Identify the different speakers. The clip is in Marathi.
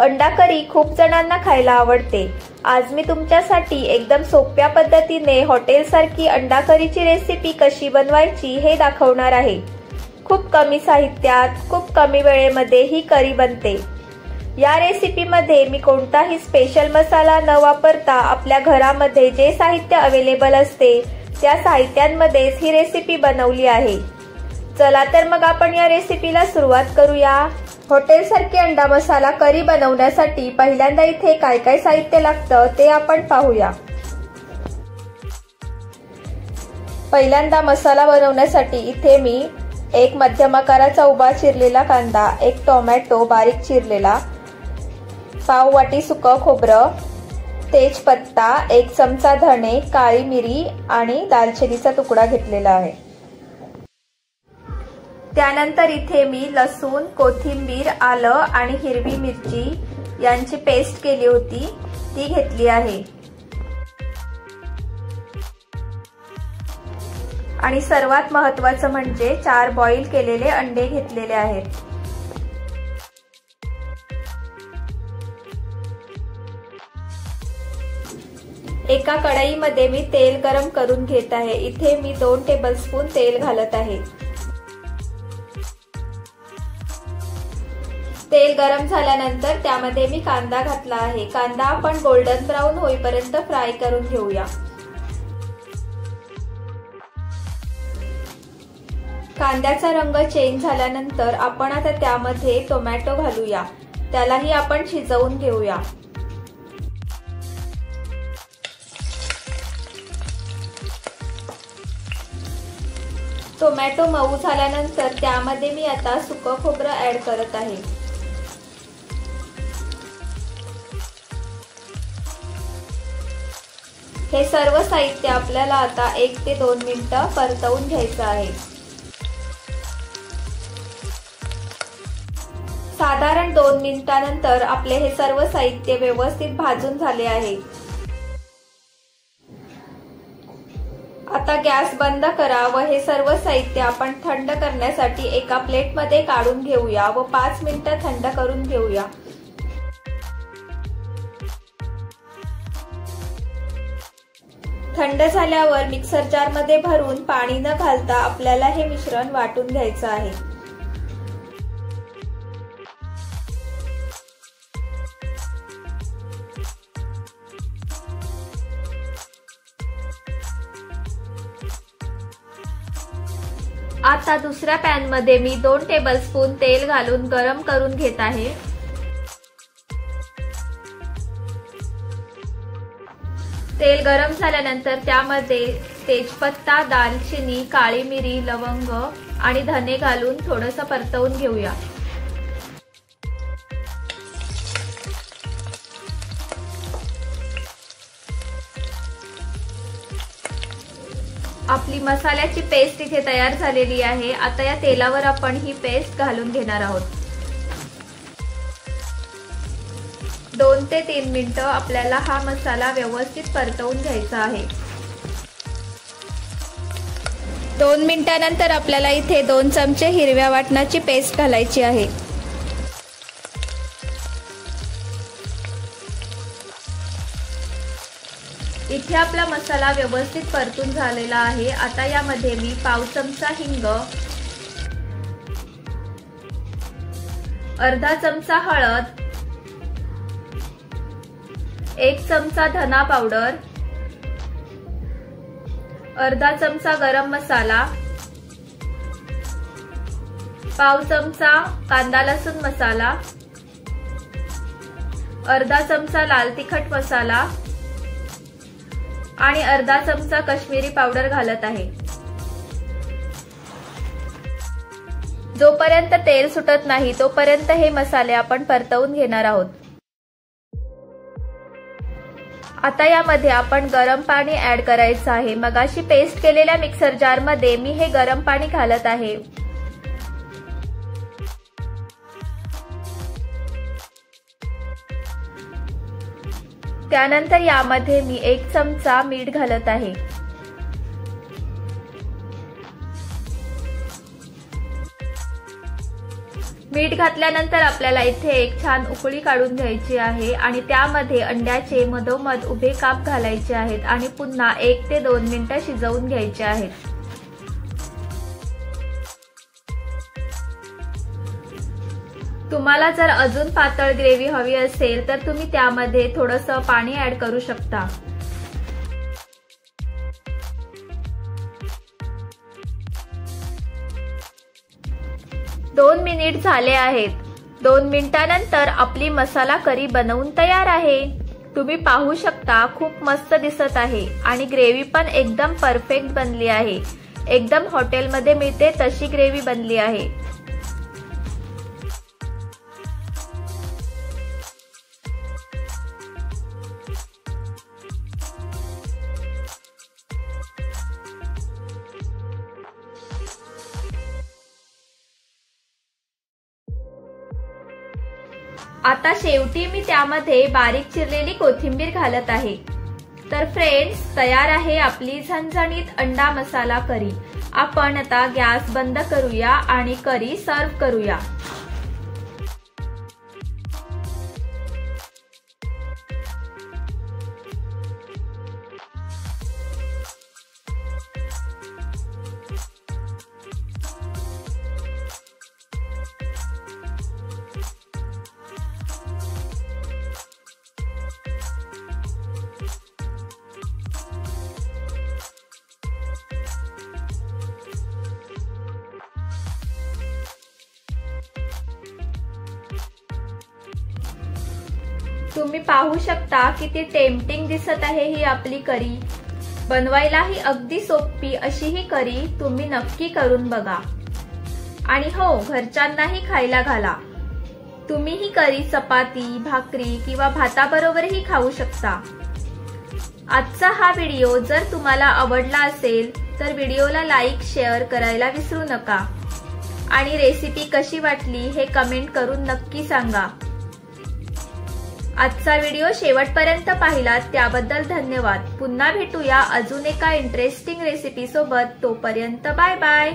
Speaker 1: अंडा करी खूप जणांना खायला आवडते। आज मी तुमच्यासाठी एकदम सोप्या पद्धतीने हॉटेलसारखी अंडा करीची रेसिपी कशी बनवायची हे दाखवणार आहे। खूप कमी साहित्यात खूप कमी वेळेमध्ये ही करी बनते। या रेसिपीमध्ये मी कोणताही स्पेशल मसाला न वापरता आपल्या घरामध्ये जे साहित्य अवेलेबल असते त्या साहित्यांमध्येच ही रेसिपी बनवली आहे। चला तर मग आपण या रेसिपीला सुरुवात करूया। हॉटेलसारखी अंडा मसाला करी बनवण्यासाठी पहिल्यांदा इथे काय काय साहित्य लागतं ते आपण पाहूया। पहिल्यांदा मसाला बनवण्यासाठी इथे मी एक मध्यम आकाराचा उभा चिरलेला कांदा, एक टोमॅटो बारीक चिरलेला, पाव वाटी सुकं खोबरं, तेजपत्ता, एक चमचा धणे, काळी मिरी आणि दालचिनीचा तुकडा घेतलेला आहे। त्यानंतर इथे मी लसूण, कोथिंबीर, आलं आणि हिरवी मिरची यांची पेस्ट केली होती ती घेतली आहे। आणि सर्वात महत्त्वाचं म्हणजे 4 बॉईल केलेले अंडे घेतलेले आहेत। एका कढईमध्ये मी तेल गरम करून घेत आहे। इथे मी 2 टेबलस्पून तेल घालत आहे। तेल गरम झाल्यानंतर त्यामध्ये मी कांदा घातला आहे। कांदा आपण गोल्डन ब्राउन होईपर्यंत फ्राय करून घेऊया। कांद्याचा रंग चेंज झाल्यानंतर आपण आता त्यामध्ये टोमॅटो घालूया। त्यालाही आपण शिजवून घेऊया। टोमॅटो मऊ झाल्यानंतर त्यामध्ये मी आता सुकं खोबरं ऍड करत आहे। हे सर्व साहित्य आपल्याला आता 1 ते 2 मिनिटं परतवून घ्यायचं आहे। साधारण 2 मिनिटांनंतर आपले हे सर्व साहित्य व्यवस्थित भाजून झाले आहे। आता गॅस बंद करा व हे सर्व साहित्य आपण थंड करण्यासाठी एका प्लेटमध्ये काढून घेऊया व 5 मिनिटं थंड करून घेऊया। थंड झाल्यावर मिक्सर जार मध्ये भरून पाणी न घालता आपल्याला हे मिश्रण वाटून घ्यायचं आहे। आता दुसऱ्या पॅन मध्ये मी 2 टेबलस्पून तेल घालून गरम करून घेत आहे। तेल गरम झाल्यानंतर त्यामध्ये तेजपत्ता, दालचिनी, काळी मिरी, लवंग आणि धने घालून थोडंसं परतवून घेऊया। आपली मसाल्याची पेस्ट इथे तयार झालेली आहे। आता या तेलावर आपण ही पेस्ट घालून घेणार आहोत। 2 ते 3 मिनिटं आपल्याला हा मसाला व्यवस्थित परतवून घ्यायचा आहे। 2 मिनिटांनंतर आपल्याला इथे 2 चमचे हिरव्या वाटणाची पेस्ट घालायची आहे। इथे आपला मसाला व्यवस्थित परतून झालेला आहे। आता यामध्ये मी पाव चमचा हिंग, अर्धा चमचा हळद, 1 चमचा धना पावडर, अर्धा चमचा गरम मसाला, पाव चमचा कांदा लसूण मसाला, अर्धा चमचा लाल तिखट मसाला आणि अर्धा चमचा काश्मीरी पावडर घालत आहे। जोपर्यंत तेल सुटत नाही तोपर्यंत हे मसाले आपण परतवून घेणार आहोत। आता यामध्ये आपण गरम पाणी ऍड करायचं आहे। मगाशी पेस्ट केलेल्या मिक्सर जार मध्ये मी हे गरम पाणी घालत आहे। त्यानंतर यामध्ये मी 1 चमचा मीठ घालत आहे। मीठ घातल्यानंतर आपल्याला इथे एक छान उकळी काढून घ्यायची आहे आणि त्यामध्ये अंड्याचे मधोमध उभे काप घालायचे आहेत आणि पुन्हा 1 ते 2 मिनिटं शिजवून घ्यायचे आहेत। तुम्हाला जर अजून पातळ ग्रेव्ही हवी असेल तर तुम्ही त्यामध्ये थोडंसं पाणी ऍड करू शकता। दोन मिनिट झाले आहेत। 2 मिनिटांनंतर आपली मसाला करी बनवून तयार आहे। तुम्ही पाहू शकता खूप मस्त दिसत आहे आणि ग्रेव्ही पण एकदम परफेक्ट बनली आहे। एकदम हॉटेलमध्ये मिळते तशी ग्रेव्ही बनली आहे। आता शेवटी मी त्यामध्ये बारीक चिरलेली कोथिंबीर घालत आहे। तर फ्रेंड्स, तयार आहे आपली झणझणीत अंडा मसाला करी। आपण आता गॅस बंद करूया आणि करी सर्व करूया। तुम्ही पाहू शकता किती टेम्पटिंग दिसत आहे ही आपली करी। बनवायलाही अगदी सोपी अशी ही करी तुम्ही नक्की करून बघा आणि हो, घरच्यांनाही खायला घाला। तुम्ही ही करी चपाती, भाकरी किंवा भाताबरोबरही खाऊ शकता। आजचा हा व्हिडिओ जर तुम्हाला आवडला असेल तर व्हिडिओला लाईक, शेअर करायला विसरू नका आणि रेसिपी कशी वाटली हे कमेंट करून नक्की सांगा। आजचा व्हिडिओ शेवटपर्यंत पाहिलात त्याबद्दल धन्यवाद। पुन्हा भेटूया अजून एका इंटरेस्टिंग रेसिपी सोबत। तोपर्यंत बाय बाय।